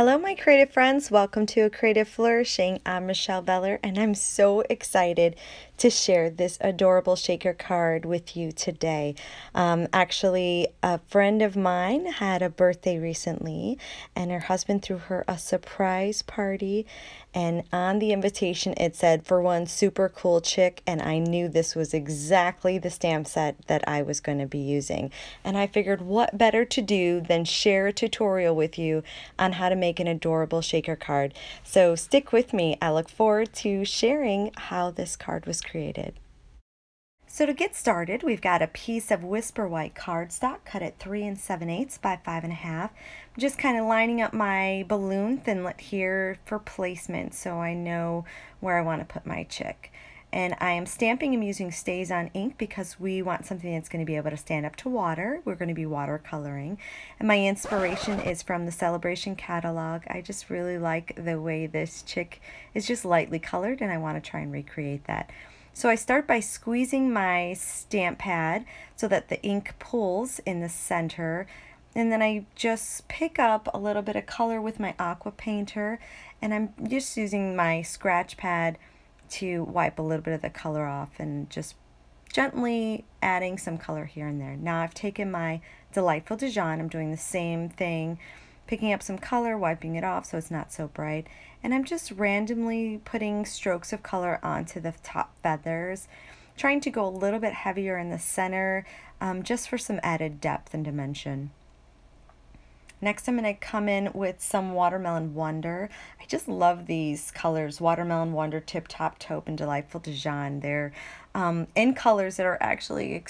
Hello my creative friends, welcome to A Creative Flourishing. I'm Michelle Veller and I'm so excited to share this adorable shaker card with you today. Actually, a friend of mine had a birthday recently and her husband threw her a surprise party, and on the invitation it said, "For one super cool chick," and I knew this was exactly the stamp set that I was going to be using. And I figured what better to do than share a tutorial with you on how to make an adorable shaker card. So stick with me. I look forward to sharing how this card was created. So to get started, we've got a piece of Whisper White cardstock cut at 3 7/8 by 5.5. Just kind of lining up my balloon thinlet here for placement so I know where I want to put my chick. And I am stamping and using Stays On ink because we want something that's going to be able to stand up to water. We're going to be watercoloring. And my inspiration is from the Sale-A-Bration catalog. I just really like the way this chick is just lightly colored, and I want to try and recreate that. So I start by squeezing my stamp pad so that the ink pulls in the center, and then I just pick up a little bit of color with my aqua painter, and I'm just using my scratch pad to wipe a little bit of the color off and just gently adding some color here and there. Now I've taken my Delightful Dijon, I'm doing the same thing, picking up some color, wiping it off so it's not so bright, and I'm just randomly putting strokes of color onto the top feathers, trying to go a little bit heavier in the center, just for some added depth and dimension. Next, I'm going to come in with some Watermelon Wonder. I just love these colors, Watermelon Wonder, Tip Top Taupe, and Delightful Dijon. They're in colors that are actually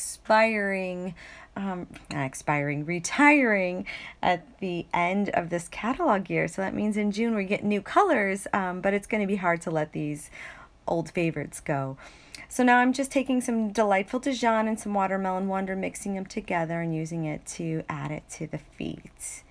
retiring at the end of this catalog year. So that means in June we get new colors, but it's going to be hard to let these old favorites go. So now I'm just taking some Delightful Dijon and some Watermelon Wonder, mixing them together and using it to add it to the feet.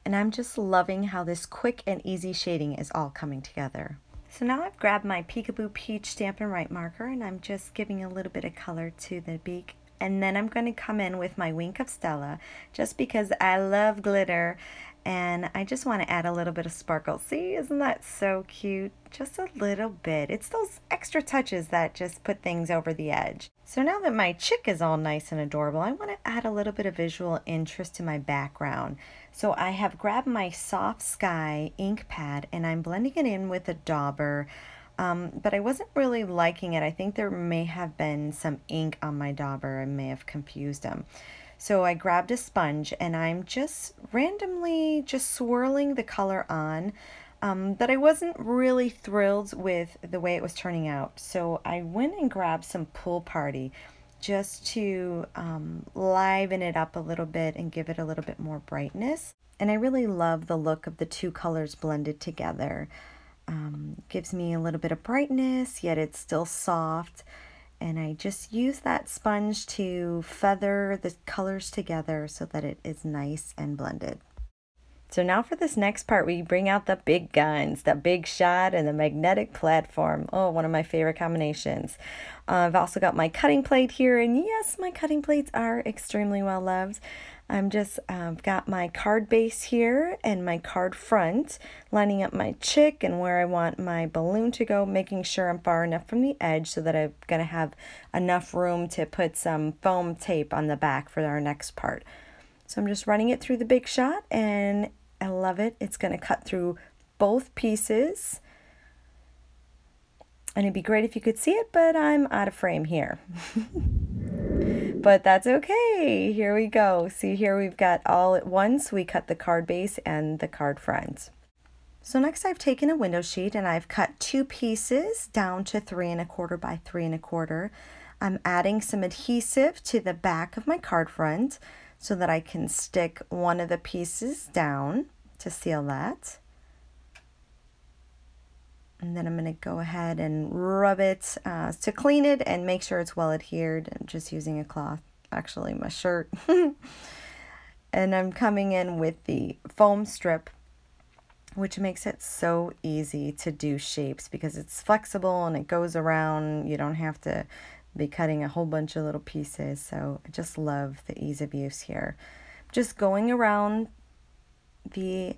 And I'm just loving how this quick and easy shading is all coming together. So now I've grabbed my Peekaboo Peach Stampin' Write marker and I'm just giving a little bit of color to the beak. And then I'm going to come in with my Wink of Stella just because I love glitter and I just want to add a little bit of sparkle. See, isn't that so cute? Just a little bit. It's those extra touches that just put things over the edge. So now that my chick is all nice and adorable, I want to add a little bit of visual interest to my background. So I have grabbed my Soft Sky ink pad and I'm blending it in with a dauber. But I wasn't really liking it. I think there may have been some ink on my dauber. I may have confused them. So I grabbed a sponge and I'm just randomly just swirling the color on, but I wasn't really thrilled with the way it was turning out. So I went and grabbed some Pool Party just to liven it up a little bit and give it a little bit more brightness. And I really love the look of the two colors blended together. Gives me a little bit of brightness, yet it's still soft. And I just use that sponge to feather the colors together so that it is nice and blended. So now for this next part, we bring out the big guns, the Big Shot and the magnetic platform. Oh, one of my favorite combinations. I've also got my cutting plate here, and yes, my cutting plates are extremely well loved. I'm just got my card base here and my card front, lining up my chick and where I want my balloon to go, making sure I'm far enough from the edge so that I'm going to have enough room to put some foam tape on the back for our next part. So I'm just running it through the Big Shot and I love it. It's going to cut through both pieces. And it'd be great if you could see it, but I'm out of frame here. But that's okay. Here we go. See, here we've got all at once. We cut the card base and the card front. So next I've taken a window sheet and I've cut two pieces down to 3 1/4 by 3 1/4. I'm adding some adhesive to the back of my card front so that I can stick one of the pieces down to seal that. And then I'm going to go ahead and rub it to clean it and make sure it's well adhered. I'm just using a cloth, actually my shirt. And I'm coming in with the foam strip, which makes it so easy to do shapes because it's flexible and it goes around. You don't have to be cutting a whole bunch of little pieces. So I just love the ease of use here. Just going around the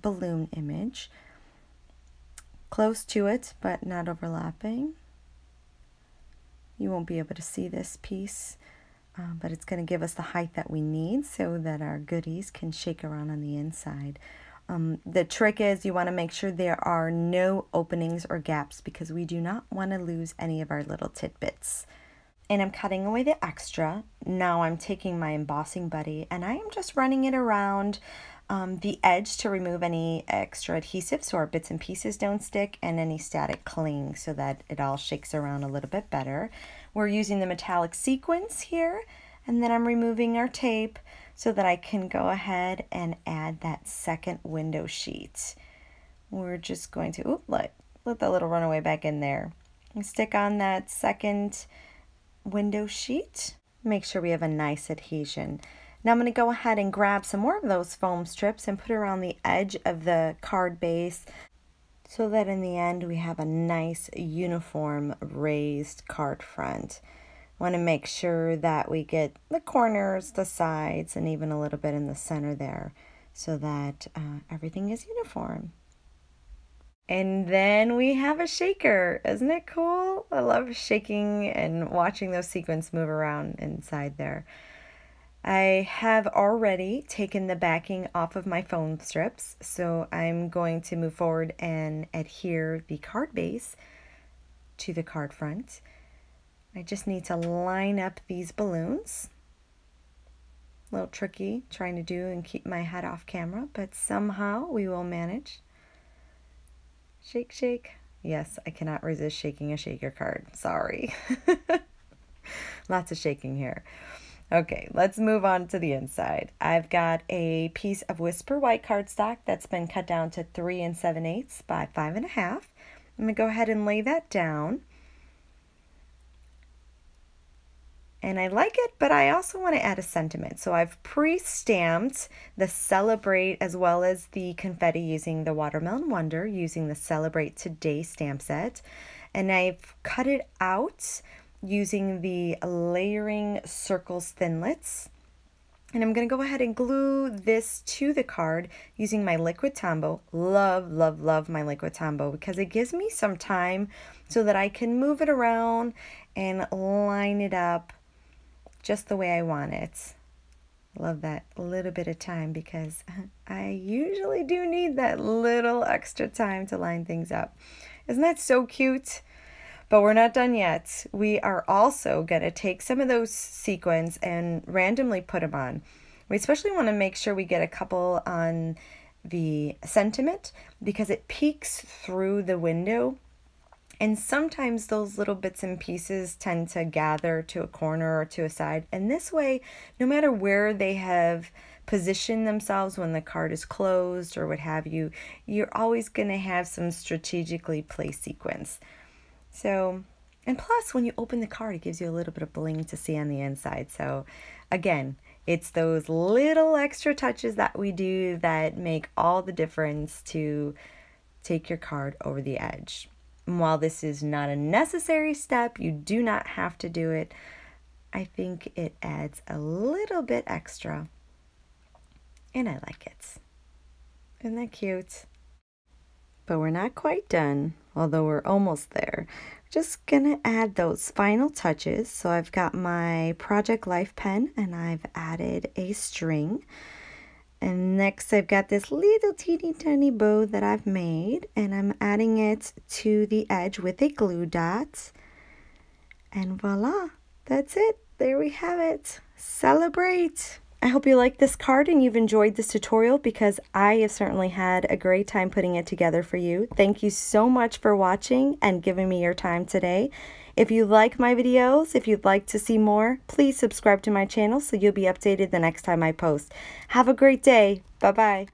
balloon image. Close to it, but not overlapping. You won't be able to see this piece, but it's going to give us the height that we need so that our goodies can shake around on the inside. The trick is you want to make sure there are no openings or gaps because we do not want to lose any of our little tidbits. And I'm cutting away the extra. Now I'm taking my Embossing Buddy and I am just running it around the edge to remove any extra adhesive so our bits and pieces don't stick and any static cling so that it all shakes around a little bit better. We're using the metallic sequins here, and then I'm removing our tape so that I can go ahead and add that second window sheet. We're just going to, let that little runaway back in there. And stick on that second window sheet. Make sure we have a nice adhesion. Now I'm going to go ahead and grab some more of those foam strips and put around the edge of the card base so that in the end we have a nice uniform raised card front. Want to make sure that we get the corners, the sides, and even a little bit in the center there so that everything is uniform. And then we have a shaker. Isn't it cool? I love shaking and watching those sequins move around inside there. I have already taken the backing off of my foam strips, so I'm going to move forward and adhere the card base to the card front. I just need to line up these balloons. A little tricky trying to do and keep my head off camera, but somehow we will manage. Shake, shake. Yes, I cannot resist shaking a shaker card. Sorry. Lots of shaking here. Okay, let's move on to the inside. I've got a piece of Whisper white cardstock that's been cut down to 3 7/8 by 5 1/2. I'm going to go ahead and lay that down. And I like it, but I also want to add a sentiment. So I've pre-stamped the Celebrate as well as the confetti using the Watermelon Wonder, using the Celebrate Today stamp set. And I've cut it out using the layering circles thinlits. And I'm going to go ahead and glue this to the card using my liquid Tombow. Love, love, love my liquid Tombow because it gives me some time so that I can move it around and line it up just the way I want it. Love that little bit of time because I usually do need that little extra time to line things up. Isn't that so cute? But we're not done yet. We are also going to take some of those sequins and randomly put them on. We especially want to make sure we get a couple on the sentiment because it peeks through the window. And sometimes those little bits and pieces tend to gather to a corner or to a side. And this way, no matter where they have positioned themselves when the card is closed or what have you, you're always going to have some strategically placed sequins. So, and plus when you open the card, it gives you a little bit of bling to see on the inside. So again, it's those little extra touches that we do that make all the difference to take your card over the edge. And while this is not a necessary step, you do not have to do it. I think it adds a little bit extra. And I like it. Isn't that cute? But we're not quite done, although we're almost there. Just gonna add those final touches. So I've got my Project Life pen and I've added a string. And next I've got this little teeny tiny bow that I've made and I'm adding it to the edge with a glue dot. And voila, that's it. There we have it. Celebrate! I hope you like this card and you've enjoyed this tutorial because I have certainly had a great time putting it together for you. Thank you so much for watching and giving me your time today. If you like my videos, if you'd like to see more, please subscribe to my channel so you'll be updated the next time I post. Have a great day. Bye-bye.